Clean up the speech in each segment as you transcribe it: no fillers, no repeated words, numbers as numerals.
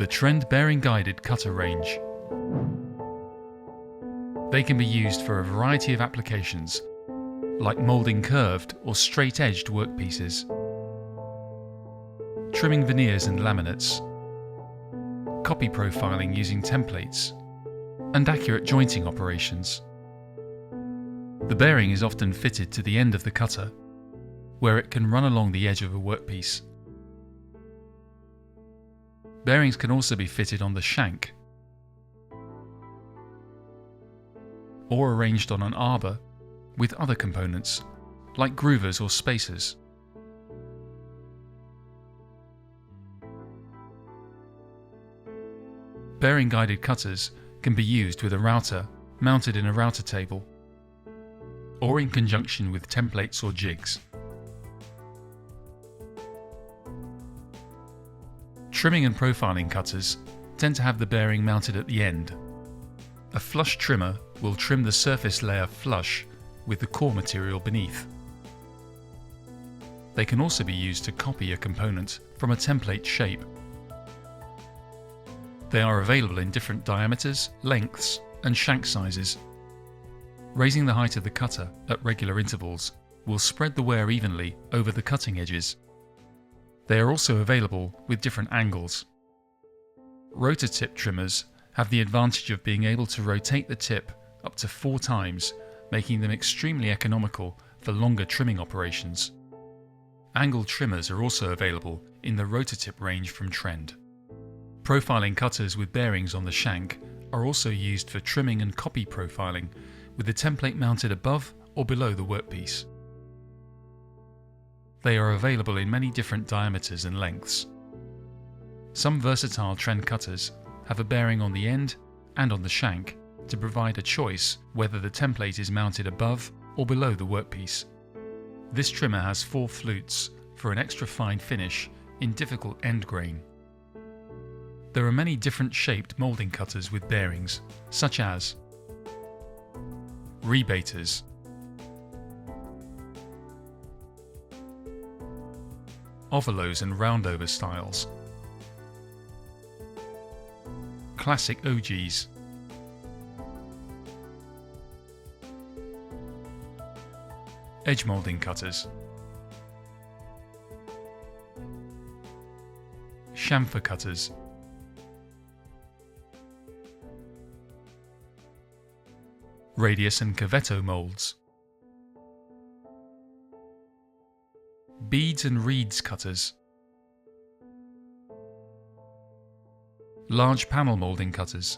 the Trend bearing guided cutter range. They can be used for a variety of applications, like moulding curved or straight-edged workpieces, trimming veneers and laminates, copy profiling using templates, and accurate jointing operations. The bearing is often fitted to the end of the cutter, where it can run along the edge of a workpiece. Bearings can also be fitted on the shank, or arranged on an arbor with other components, like groovers or spacers. Bearing-guided cutters can be used with a router mounted in a router table, or in conjunction with templates or jigs. Trimming and profiling cutters tend to have the bearing mounted at the end. A flush trimmer will trim the surface layer flush with the core material beneath. They can also be used to copy a component from a template shape. They are available in different diameters, lengths, and shank sizes. Raising the height of the cutter at regular intervals will spread the wear evenly over the cutting edges. They are also available with different angles. Rotor tip trimmers have the advantage of being able to rotate the tip up to 4 times, making them extremely economical for longer trimming operations. Angled trimmers are also available in the rotor tip range from Trend. Profiling cutters with bearings on the shank are also used for trimming and copy profiling, with the template mounted above or below the workpiece. They are available in many different diameters and lengths. Some versatile Trend cutters have a bearing on the end and on the shank to provide a choice whether the template is mounted above or below the workpiece. This trimmer has 4 flutes for an extra fine finish in difficult end grain. There are many different shaped moulding cutters with bearings, such as rebaters, ovalos and roundover styles, classic OGs, edge moulding cutters, chamfer cutters, radius and cavetto molds, beads and reeds cutters, large panel moulding cutters,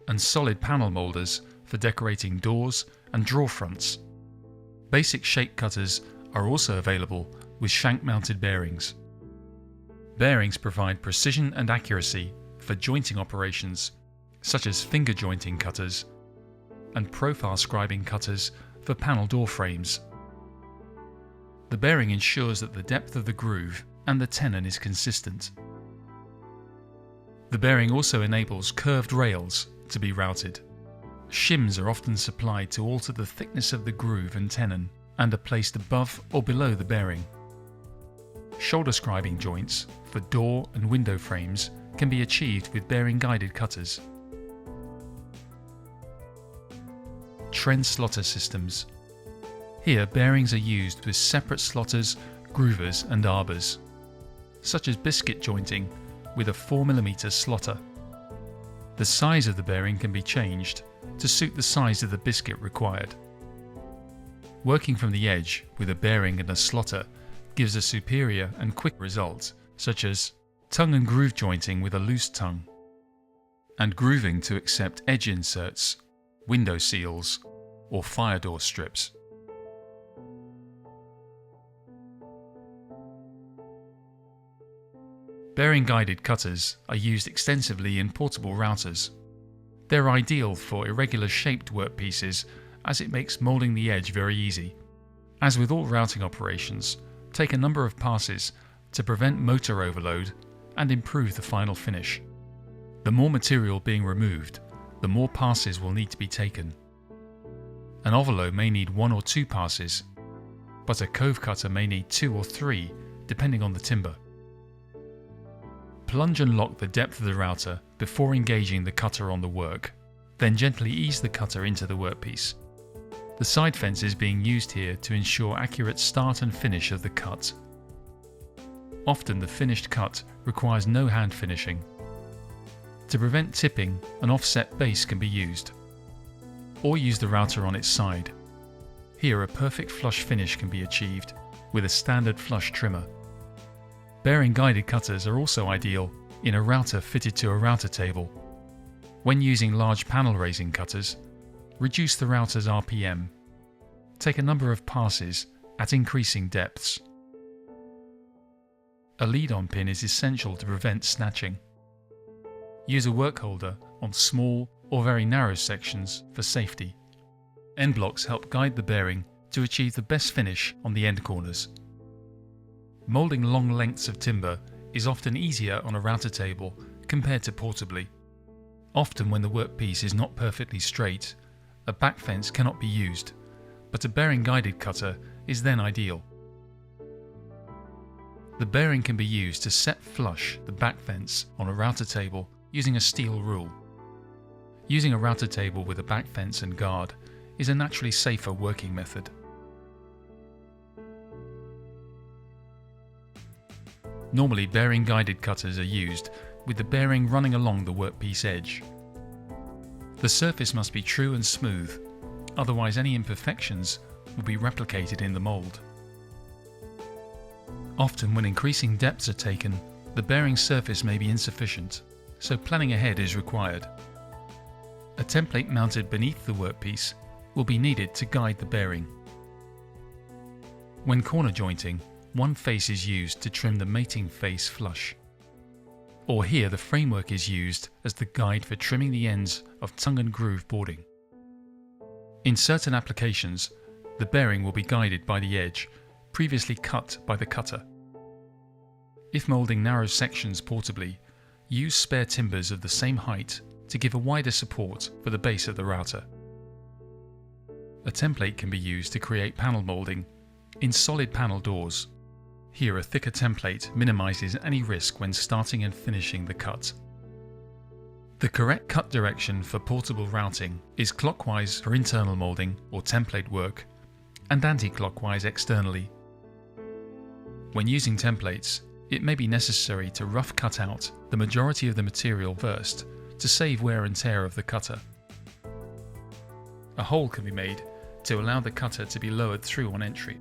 and solid panel moulders for decorating doors and drawer fronts. Basic shape cutters are also available with shank-mounted bearings. Bearings provide precision and accuracy for jointing operations such as finger jointing cutters and profile scribing cutters for panel door frames. The bearing ensures that the depth of the groove and the tenon is consistent. The bearing also enables curved rails to be routed. Shims are often supplied to alter the thickness of the groove and tenon and are placed above or below the bearing. Shoulder scribing joints for door and window frames can be achieved with bearing-guided cutters. Trend slotter systems. Here, bearings are used with separate slotters, groovers and arbors, such as biscuit jointing with a 4mm slotter. The size of the bearing can be changed to suit the size of the biscuit required. Working from the edge with a bearing and a slotter gives a superior and quick result, such as tongue and groove jointing with a loose tongue, and grooving to accept edge inserts, window seals, or fire door strips. Bearing-guided cutters are used extensively in portable routers. They're ideal for irregular shaped workpieces as it makes moulding the edge very easy. As with all routing operations, take a number of passes to prevent motor overload and improve the final finish. The more material being removed, the more passes will need to be taken. An ovalo may need 1 or 2 passes, but a cove cutter may need 2 or 3 depending on the timber. plunge and lock the depth of the router before engaging the cutter on the work, then gently ease the cutter into the workpiece. The side fence is being used here to ensure accurate start and finish of the cut. Often the finished cut requires no hand finishing. To prevent tipping, an offset base can be used, or use the router on its side. Here a perfect flush finish can be achieved with a standard flush trimmer. Bearing guided cutters are also ideal in a router fitted to a router table. When using large panel raising cutters, reduce the router's RPM. Take a number of passes at increasing depths. A lead-on pin is essential to prevent snatching. Use a work holder on small or very narrow sections for safety. End blocks help guide the bearing to achieve the best finish on the end corners. Moulding long lengths of timber is often easier on a router table compared to portably. Often when the workpiece is not perfectly straight, a back fence cannot be used, but a bearing guided cutter is then ideal. The bearing can be used to set flush the back fence on a router table using a steel rule. Using a router table with a back fence and guard is a naturally safer working method. Normally bearing guided cutters are used with the bearing running along the workpiece edge. The surface must be true and smooth, otherwise any imperfections will be replicated in the mould. Often when increasing depths are taken, the bearing surface may be insufficient, so planning ahead is required. A template mounted beneath the workpiece will be needed to guide the bearing. When corner jointing, one face is used to trim the mating face flush. Or here the framework is used as the guide for trimming the ends of tongue and groove boarding. In certain applications, the bearing will be guided by the edge, previously cut by the cutter. If moulding narrow sections portably, use spare timbers of the same height to give a wider support for the base of the router. A template can be used to create panel moulding in solid panel doors. Here a thicker template minimises any risk when starting and finishing the cut. The correct cut direction for portable routing is clockwise for internal moulding or template work and anti-clockwise externally. When using templates, it may be necessary to rough cut out the majority of the material first to save wear and tear of the cutter. A hole can be made to allow the cutter to be lowered through on entry.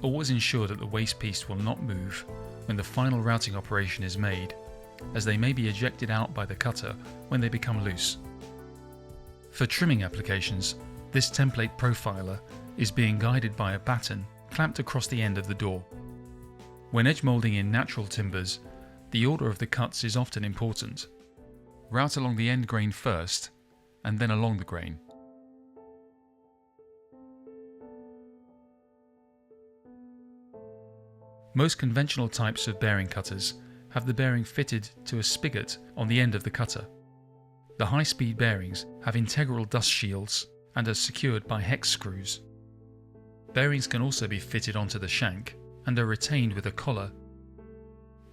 Always ensure that the waste piece will not move when the final routing operation is made, as they may be ejected out by the cutter when they become loose. For trimming applications, this template profiler is being guided by a batten clamped across the end of the door. When edge moulding in natural timbers, the order of the cuts is often important. Route along the end grain first, and then along the grain. Most conventional types of bearing cutters have the bearing fitted to a spigot on the end of the cutter. The high-speed bearings have integral dust shields and are secured by hex screws. Bearings can also be fitted onto the shank and are retained with a collar.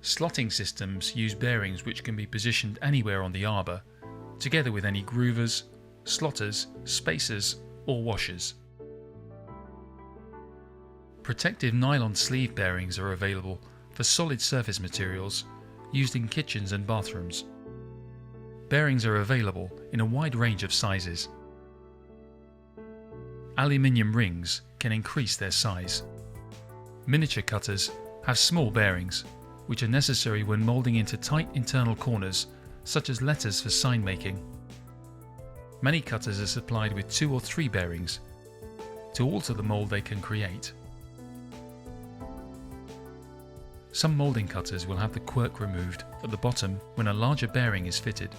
Slotting systems use bearings which can be positioned anywhere on the arbor, together with any groovers, slotters, spacers or washers. Protective nylon sleeve bearings are available for solid surface materials used in kitchens and bathrooms. Bearings are available in a wide range of sizes. Aluminium rings can increase their size. Miniature cutters have small bearings, which are necessary when moulding into tight internal corners, such as letters for sign making. Many cutters are supplied with 2 or 3 bearings to alter the mould they can create. Some moulding cutters will have the quirk removed at the bottom when a larger bearing is fitted.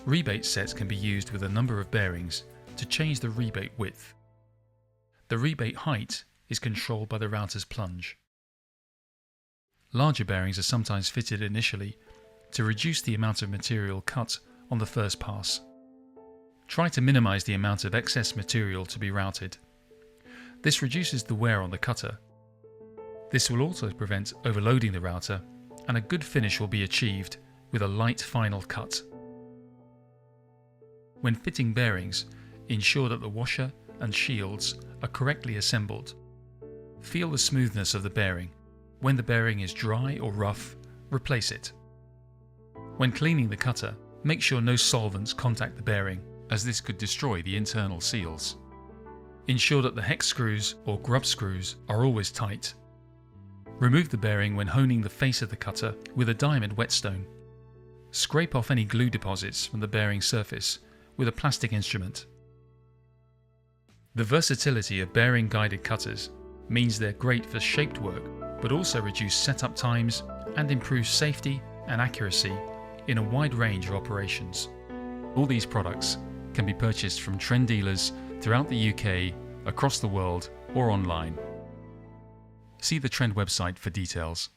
Rebate sets can be used with a number of bearings to change the rebate width. The rebate height is controlled by the router's plunge. Larger bearings are sometimes fitted initially to reduce the amount of material cut on the first pass. Try to minimize the amount of excess material to be routed. This reduces the wear on the cutter. This will also prevent overloading the router, and a good finish will be achieved with a light final cut. When fitting bearings, ensure that the washer and shields are correctly assembled. Feel the smoothness of the bearing. When the bearing is dry or rough, replace it. When cleaning the cutter, make sure no solvents contact the bearing, as this could destroy the internal seals. Ensure that the hex screws or grub screws are always tight. Remove the bearing when honing the face of the cutter with a diamond whetstone. Scrape off any glue deposits from the bearing surface with a plastic instrument. The versatility of bearing guided cutters means they're great for shaped work, but also reduce setup times and improve safety and accuracy in a wide range of operations. All these products can be purchased from Trend dealers throughout the UK, across the world, or online. See the Trend website for details.